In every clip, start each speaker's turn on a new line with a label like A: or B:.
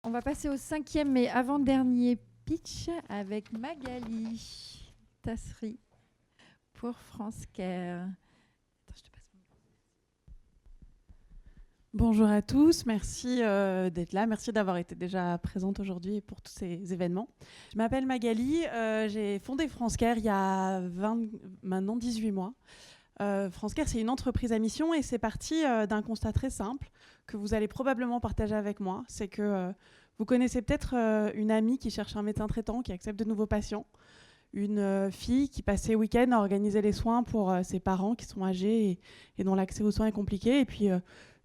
A: On va passer au 5e et avant-dernier pitch avec Magali Tasserie pour France Care. Attends, je te passe mon micro.
B: Bonjour à tous, merci d'être là, merci d'avoir été déjà présente aujourd'hui pour tous ces événements. Je m'appelle Magali, j'ai fondé France Care il y a maintenant 18 mois. France Care, c'est une entreprise à mission et c'est parti d'un constat très simple que vous allez probablement partager avec moi. C'est que vous connaissez peut-être une amie qui cherche un médecin traitant, qui accepte de nouveaux patients, une fille qui passe ses week-ends à organiser les soins pour ses parents qui sont âgés et dont l'accès aux soins est compliqué, et puis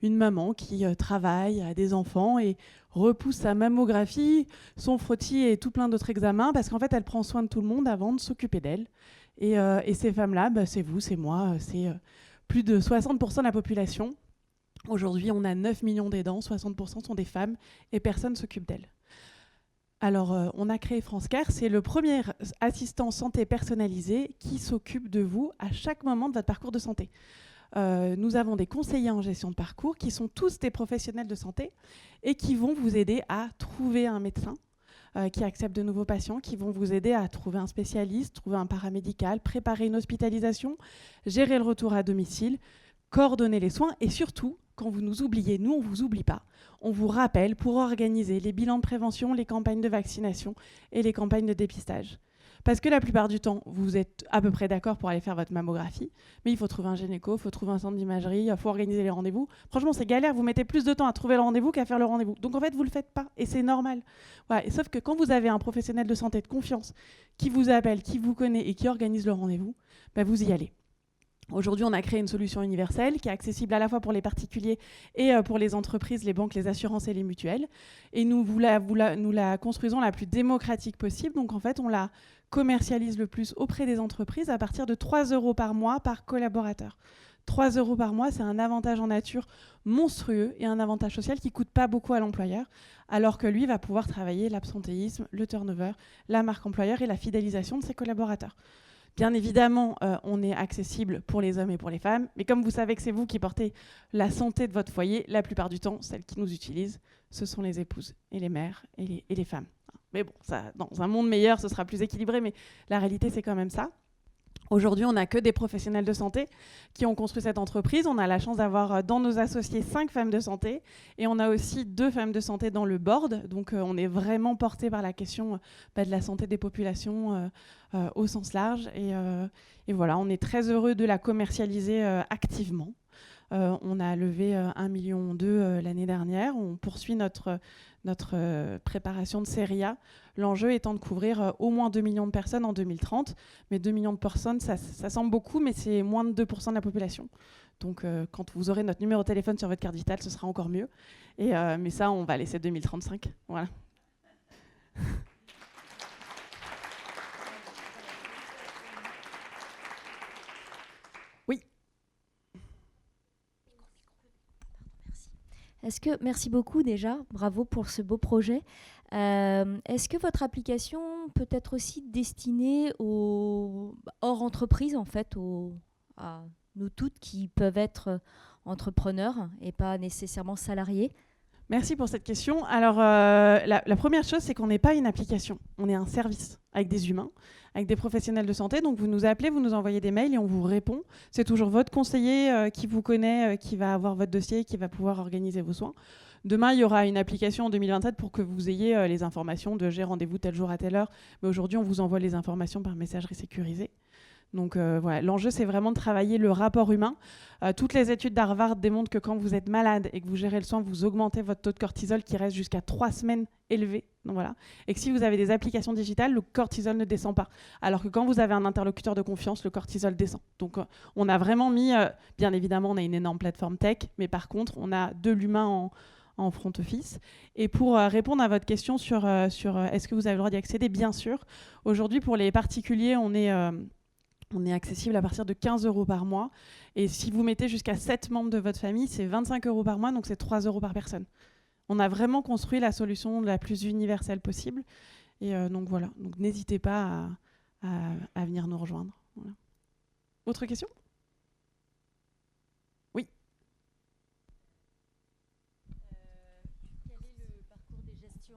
B: une maman qui travaille, a des enfants et repousse sa mammographie, son frottis et tout plein d'autres examens parce qu'en fait elle prend soin de tout le monde avant de s'occuper d'elle. Et ces femmes-là, c'est vous, c'est moi, c'est plus de 60% de la population. Aujourd'hui, on a 9 millions d'aidants, 60% sont des femmes et personne ne s'occupe d'elles. Alors, on a créé France Care, c'est le premier assistant santé personnalisé qui s'occupe de vous à chaque moment de votre parcours de santé. Nous avons des conseillers en gestion de parcours qui sont tous des professionnels de santé et qui vont vous aider à trouver un médecin qui accepte de nouveaux patients, qui vont vous aider à trouver un spécialiste, trouver un paramédical, préparer une hospitalisation, gérer le retour à domicile, coordonner les soins et surtout, quand vous nous oubliez, nous on ne vous oublie pas. On vous rappelle pour organiser les bilans de prévention, les campagnes de vaccination et les campagnes de dépistage. Parce que la plupart du temps, vous êtes à peu près d'accord pour aller faire votre mammographie, mais il faut trouver un gynéco, il faut trouver un centre d'imagerie, il faut organiser les rendez-vous. Franchement, c'est galère, vous mettez plus de temps à trouver le rendez-vous qu'à faire le rendez-vous. Donc en fait, vous ne le faites pas, et c'est normal. Voilà. Et sauf que quand vous avez un professionnel de santé de confiance qui vous appelle, qui vous connaît et qui organise le rendez-vous, vous y allez. Aujourd'hui, on a créé une solution universelle qui est accessible à la fois pour les particuliers et pour les entreprises, les banques, les assurances et les mutuelles. Et nous la construisons la plus démocratique possible. Donc en fait, on la commercialise le plus auprès des entreprises à partir de 3 € par mois par collaborateur. 3 € par mois, c'est un avantage en nature monstrueux et un avantage social qui ne coûte pas beaucoup à l'employeur, alors que lui va pouvoir travailler l'absentéisme, le turnover, la marque employeur et la fidélisation de ses collaborateurs. Bien évidemment, on est accessible pour les hommes et pour les femmes, mais comme vous savez que c'est vous qui portez la santé de votre foyer, la plupart du temps, celles qui nous utilisent, ce sont les épouses et les mères et les femmes. Mais bon, ça, dans un monde meilleur, ce sera plus équilibré, mais la réalité, c'est quand même ça. Aujourd'hui, on n'a que des professionnels de santé qui ont construit cette entreprise. On a la chance d'avoir dans nos associés 5 femmes de santé et on a aussi 2 femmes de santé dans le board. Donc on est vraiment porté par la question de la santé des populations au sens large. Et voilà, on est très heureux de la commercialiser activement. On a levé 1,2 million l'année dernière. On poursuit notre préparation de série A. L'enjeu étant de couvrir au moins 2 millions de personnes en 2030. Mais 2 millions de personnes, ça semble beaucoup, mais c'est moins de 2% de la population. Donc quand vous aurez notre numéro de téléphone sur votre carte vitale, ce sera encore mieux. Mais ça, on va laisser 2035. Voilà.
C: Merci beaucoup déjà, bravo pour ce beau projet. Est-ce que votre application peut être aussi destinée hors entreprise, en fait, à nous toutes qui peuvent être entrepreneurs et pas nécessairement salariés?
B: Merci pour cette question. Alors, la première chose, c'est qu'on n'est pas une application. On est un service avec des humains, avec des professionnels de santé. Donc, vous nous appelez, vous nous envoyez des mails et on vous répond. C'est toujours votre conseiller qui vous connaît, qui va avoir votre dossier, qui va pouvoir organiser vos soins. Demain, il y aura une application en 2027 pour que vous ayez les informations de j'ai rendez-vous tel jour à telle heure. Mais aujourd'hui, on vous envoie les informations par messagerie sécurisée. Donc voilà, l'enjeu, c'est vraiment de travailler le rapport humain. Toutes les études d'Harvard démontrent que quand vous êtes malade et que vous gérez le soin, vous augmentez votre taux de cortisol qui reste jusqu'à 3 semaines élevé. Donc voilà. Et que si vous avez des applications digitales, le cortisol ne descend pas. Alors que quand vous avez un interlocuteur de confiance, le cortisol descend. Donc on a vraiment mis, bien évidemment, on a une énorme plateforme tech, mais par contre, on a de l'humain en front office. Et pour répondre à votre question sur est-ce que vous avez le droit d'y accéder, bien sûr. Aujourd'hui, pour les particuliers, on est accessible à partir de 15 € par mois. Et si vous mettez jusqu'à 7 membres de votre famille, c'est 25 € par mois, donc c'est 3 € par personne. On a vraiment construit la solution la plus universelle possible. Et donc voilà, donc n'hésitez pas à venir nous rejoindre. Voilà. Autre question ? Oui.
C: Quel est le parcours des gestions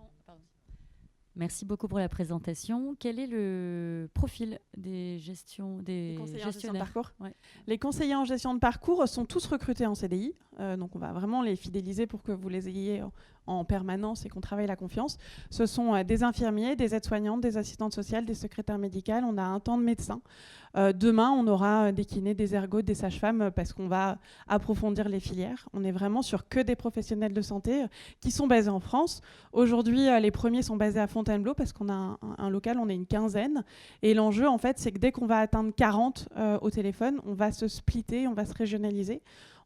D: Merci beaucoup pour la présentation. Quel est le profil des
B: Les conseillers en gestion de
D: gestionnaires?
B: parcours.
D: Ouais.
B: Les conseillers en gestion de parcours sont tous recrutés en CDI. Donc on va vraiment les fidéliser pour que vous les ayez en permanence et qu'on travaille la confiance. Ce sont des infirmiers, des aides-soignantes, des assistantes sociales, des secrétaires médicales. On a un temps de médecin. Demain, on aura des kinés, des ergots, des sages-femmes parce qu'on va approfondir les filières. On est vraiment sur que des professionnels de santé qui sont basés en France. Aujourd'hui, les premiers sont basés à Fontainebleau parce qu'on a un local, on est une quinzaine. Et l'enjeu, en fait, c'est que dès qu'on va atteindre 40 au téléphone, on va se splitter, on va se régionaliser.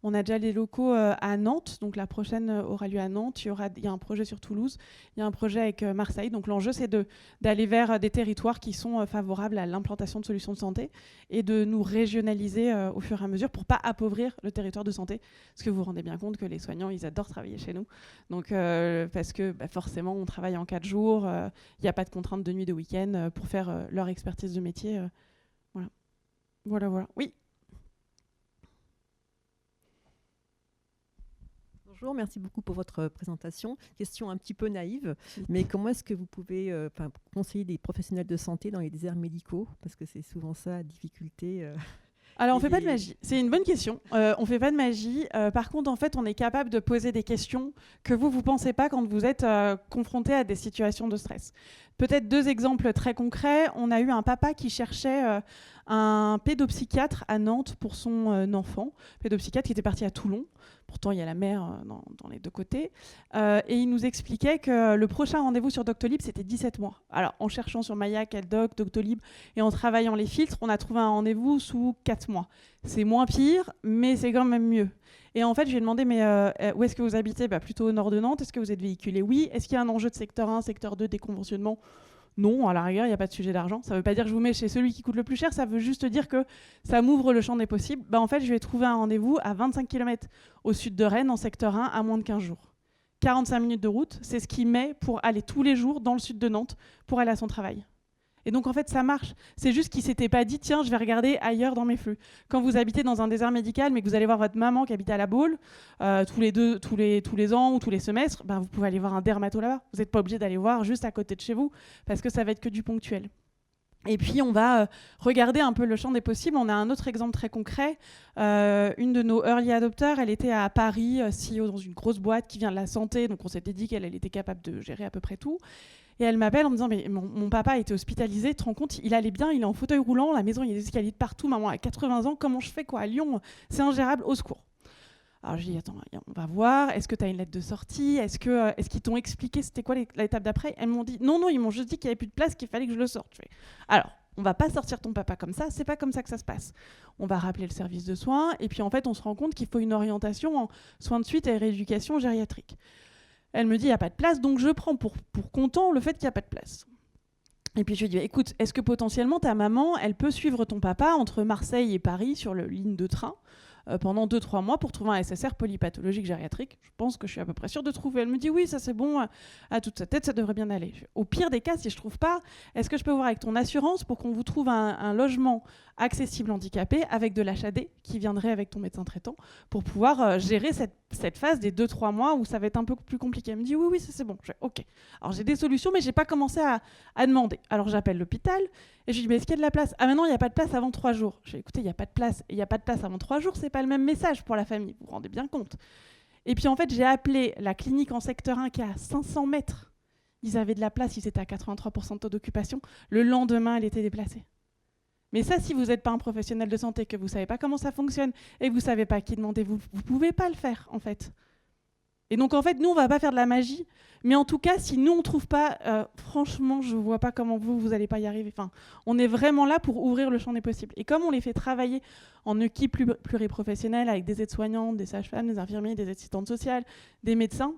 B: On a déjà les locaux à Nantes, donc la prochaine aura lieu à Nantes. Il y a un projet sur Toulouse, il y a un projet avec Marseille. Donc l'enjeu, c'est d'aller vers des territoires qui sont favorables à l'implantation de solutions de santé et de nous régionaliser au fur et à mesure pour ne pas appauvrir le territoire de santé. Parce que vous vous rendez bien compte que les soignants, ils adorent travailler chez nous. Donc, parce que forcément, on travaille en 4 jours, il n'y a pas de contraintes de nuit, de week-end pour faire leur expertise de métier. Voilà. Oui.
E: Bonjour, merci beaucoup pour votre présentation. Question un petit peu naïve, mais comment est-ce que vous pouvez conseiller des professionnels de santé dans les déserts médicaux? Parce que c'est souvent ça la difficulté.
B: Alors, on ne fait pas de magie. C'est une bonne question. On ne fait pas de magie. Par contre, en fait, on est capable de poser des questions que vous ne pensez pas quand vous êtes confronté à des situations de stress. Peut-être 2 exemples très concrets. On a eu un papa qui cherchait un pédopsychiatre à Nantes pour son enfant. Pédopsychiatre qui était parti à Toulon. Pourtant, il y a la mer dans les 2 côtés. Et il nous expliquait que le prochain rendez-vous sur Doctolib, c'était 17 mois. Alors, en cherchant sur Maya, Caldoc, Doctolib, et en travaillant les filtres, on a trouvé un rendez-vous sous 4 mois. C'est moins pire, mais c'est quand même mieux. Et en fait, je lui ai demandé, mais où est-ce que vous habitez? Plutôt au nord de Nantes. Est-ce que vous êtes véhiculé? Oui. Est-ce qu'il y a un enjeu de secteur 1, secteur 2, déconventionnement? Non, à la rigueur, il n'y a pas de sujet d'argent. Ça ne veut pas dire que je vous mets chez celui qui coûte le plus cher, ça veut juste dire que ça m'ouvre le champ des possibles. En fait, je vais trouver un rendez-vous à 25 km au sud de Rennes, en secteur 1, à moins de 15 jours. 45 minutes de route, c'est ce qu'il met pour aller tous les jours dans le sud de Nantes pour aller à son travail. Et donc, en fait, ça marche. C'est juste qu'il ne s'était pas dit, tiens, je vais regarder ailleurs dans mes flux. Quand vous habitez dans un désert médical, mais que vous allez voir votre maman qui habite à La Baule, tous les ans ou tous les semestres, vous pouvez aller voir un dermato là-bas. Vous n'êtes pas obligé d'aller voir juste à côté de chez vous, parce que ça va être que du ponctuel. Et puis, on va regarder un peu le champ des possibles. On a un autre exemple très concret. Une de nos early adopters, elle était à Paris, CEO dans une grosse boîte qui vient de la santé. Donc, on s'était dit qu'elle était capable de gérer à peu près tout. Et elle m'appelle en me disant, mais mon papa a été hospitalisé, tu te rends compte, il allait bien, il est en fauteuil roulant, la maison, il y a des escaliers de partout, maman a 80 ans, comment je fais quoi à Lyon? C'est ingérable, au secours. Alors je dis, attends, on va voir, est-ce que tu as une lettre de sortie? Est-ce qu'ils t'ont expliqué c'était quoi l'étape d'après? Elles m'ont dit, non, ils m'ont juste dit qu'il n'y avait plus de place, qu'il fallait que je le sorte. Alors, on va pas sortir ton papa comme ça, c'est pas comme ça que ça se passe. On va rappeler le service de soins, et puis en fait, on se rend compte qu'il faut une orientation en soins de suite et rééducation gériatrique. Elle me dit, il n'y a pas de place, donc je prends pour comptant le fait qu'il n'y a pas de place. Et puis je lui dis, écoute, est-ce que potentiellement ta maman, elle peut suivre ton papa entre Marseille et Paris sur la ligne de train pendant 2-3 mois pour trouver un SSR polypathologique gériatrique? Je pense que je suis à peu près sûre de trouver. Elle me dit, oui, ça c'est bon, à toute sa tête, ça devrait bien aller. Au pire des cas, si je ne trouve pas, est-ce que je peux voir avec ton assurance pour qu'on vous trouve un logement accessible handicapé avec de l'HAD qui viendrait avec ton médecin traitant pour pouvoir gérer cette phase des 2-3 mois où ça va être un peu plus compliqué. Elle me dit, oui, ça c'est bon. Ok. Alors j'ai des solutions, mais je n'ai pas commencé à demander. Alors j'appelle l'hôpital et je lui dis, mais est-ce qu'il y a de la place? Ah, maintenant, il n'y a pas de place avant 3 jours. Je dis, écoutez, il n'y a pas de place. Et il n'y a pas de place avant 3 jours, c'est pas le même message pour la famille. Vous vous rendez bien compte. Et puis en fait, j'ai appelé la clinique en secteur 1 qui est à 500 mètres. Ils avaient de la place, ils étaient à 83% de taux d'occupation. Le lendemain, elle était déplacée. Mais ça, si vous n'êtes pas un professionnel de santé, que vous ne savez pas comment ça fonctionne et que vous ne savez pas à qui demander, vous ne pouvez pas le faire, en fait. Et donc, en fait, nous, on ne va pas faire de la magie. Mais en tout cas, si nous, on ne trouve pas, franchement, je ne vois pas comment vous n'allez pas y arriver. Enfin, on est vraiment là pour ouvrir le champ des possibles. Et comme on les fait travailler en équipe pluriprofessionnelle avec des aides-soignantes, des sages-femmes, des infirmiers, des assistantes sociales, des médecins,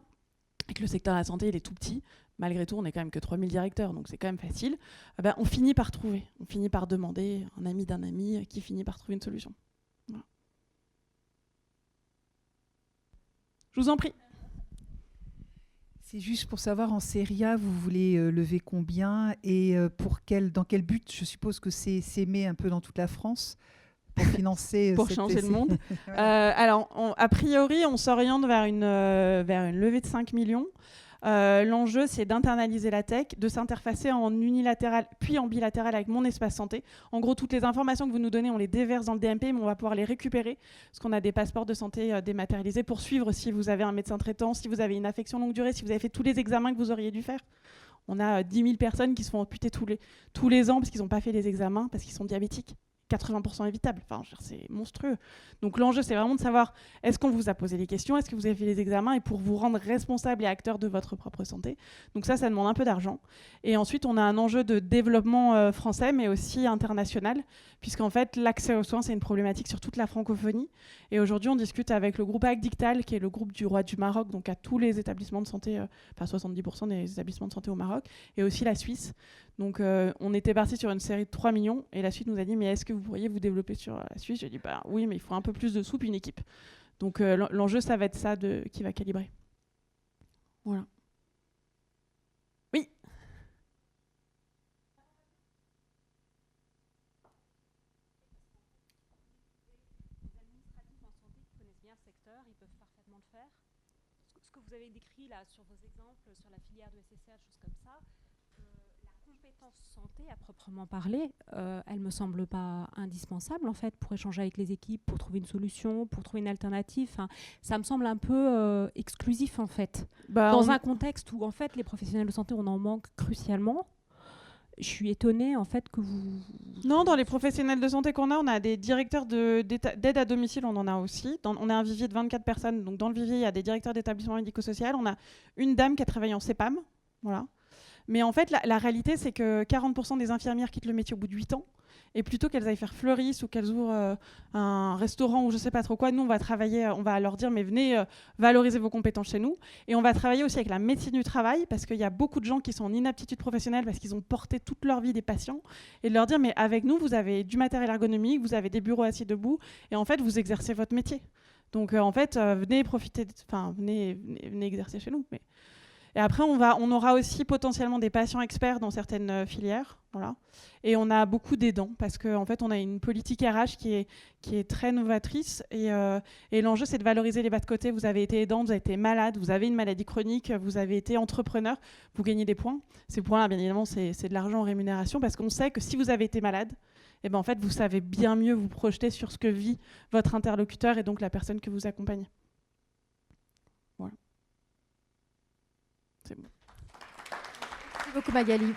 B: et que le secteur de la santé, il est tout petit, malgré tout, on n'est quand même que 3000 directeurs, donc c'est quand même facile, on finit par trouver. On finit par demander un ami d'un ami qui finit par trouver une solution. Voilà. Je vous en prie.
F: C'est juste pour savoir, en série A, vous voulez lever combien et dans quel but? Je suppose que c'est s'aimer un peu dans toute la France, pour financer
B: pour
F: cet
B: changer le
F: essai.
B: monde.
F: Voilà.
B: Alors, a priori, on s'oriente vers une levée de 5 millions. L'enjeu, c'est d'internaliser la tech, de s'interfacer en unilatéral puis en bilatéral avec mon espace santé. En gros, toutes les informations que vous nous donnez, on les déverse dans le DMP, mais on va pouvoir les récupérer parce qu'on a des passeports de santé dématérialisés pour suivre si vous avez un médecin traitant, si vous avez une affection longue durée, si vous avez fait tous les examens que vous auriez dû faire. On a 10 000 personnes qui se font amputer tous les ans parce qu'ils n'ont pas fait les examens, parce qu'ils sont diabétiques. 80% évitable. Enfin, c'est monstrueux. Donc l'enjeu, c'est vraiment de savoir, est-ce qu'on vous a posé les questions, est-ce que vous avez fait les examens, et pour vous rendre responsable et acteur de votre propre santé. Donc ça demande un peu d'argent. Et ensuite, on a un enjeu de développement français, mais aussi international, puisqu'en fait, l'accès aux soins, c'est une problématique sur toute la francophonie. Et aujourd'hui, on discute avec le groupe Agdictal, qui est le groupe du roi du Maroc, donc à tous les établissements de santé, enfin 70% des établissements de santé au Maroc, et aussi la Suisse. Donc on était parti sur une série de 3 millions, et la Suisse nous a dit, mais est-ce que vous pourriez vous développer sur la Suisse? J'ai dit, bah oui, mais il faut un peu plus de sous, puis une équipe. Donc l'enjeu, ça va être ça qui va calibrer. Voilà. Oui.
G: Les administratifs en santé qui connaissent bien le secteur, ils peuvent parfaitement le faire. Ce que vous avez décrit là sur vos exemples, sur la filière de SSR, choses comme ça, la compétence santé à proprement parler, elle me semble pas indispensable en fait pour échanger avec les équipes, pour trouver une solution, pour trouver une alternative. Enfin, ça me semble un peu exclusif en fait. Dans un contexte où en fait les professionnels de santé on en manque crucialement. Je suis étonnée en fait que vous...
B: Non, dans les professionnels de santé qu'on a, on a des directeurs d'aide à domicile, on en a aussi. On a un vivier de 24 personnes, donc dans le vivier, il y a des directeurs d'établissement médico-social. On a une dame qui a travaillé en CEPAM, voilà. Mais en fait, la réalité, c'est que 40% des infirmières quittent le métier au bout de 8 ans. Et plutôt qu'elles aillent faire fleuriste ou qu'elles ouvrent un restaurant ou je sais pas trop quoi, nous, on va travailler, on va leur dire, mais venez valoriser vos compétences chez nous. Et on va travailler aussi avec la médecine du travail, parce qu'il y a beaucoup de gens qui sont en inaptitude professionnelle parce qu'ils ont porté toute leur vie des patients. Et de leur dire, mais avec nous, vous avez du matériel ergonomique, vous avez des bureaux assis debout, et en fait, vous exercez votre métier. Donc, en fait, venez profiter, venez exercer chez nous. Et après, on aura aussi potentiellement des patients experts dans certaines filières. Voilà. Et on a beaucoup d'aidants parce qu'en fait, on a une politique RH qui est très novatrice. Et l'enjeu, c'est de valoriser les bas de côté. Vous avez été aidant, vous avez été malade, vous avez une maladie chronique, vous avez été entrepreneur, vous gagnez des points. Ces points-là, bien évidemment, c'est de l'argent en rémunération parce qu'on sait que si vous avez été malade, eh ben, en fait, vous savez bien mieux vous projeter sur ce que vit votre interlocuteur et donc la personne que vous accompagnez. Voilà. C'est bon.
A: Merci beaucoup Magali.